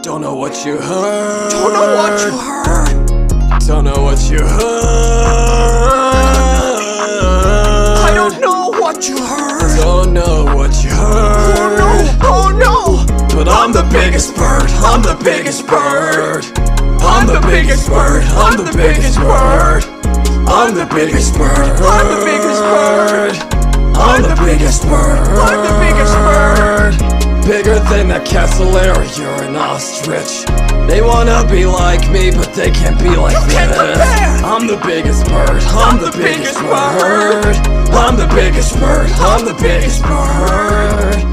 Don't know what you heard. Don't know what you heard. Don't know what you heard. I don't know what you heard. Don't know what you heard. Oh no, oh no. But I'm the biggest bird. I'm the biggest bird. I'm the biggest bird. I'm the biggest bird. I'm the biggest bird. I'm the biggest bird. I'm the biggest bird. I'm the biggest bird. Bigger than the castle area, you're an ostrich. They wanna be like me, but they can't be like You can't this. compare. I'm the biggest bird. I'm the biggest bird. I'm the biggest bird. I'm the biggest bird.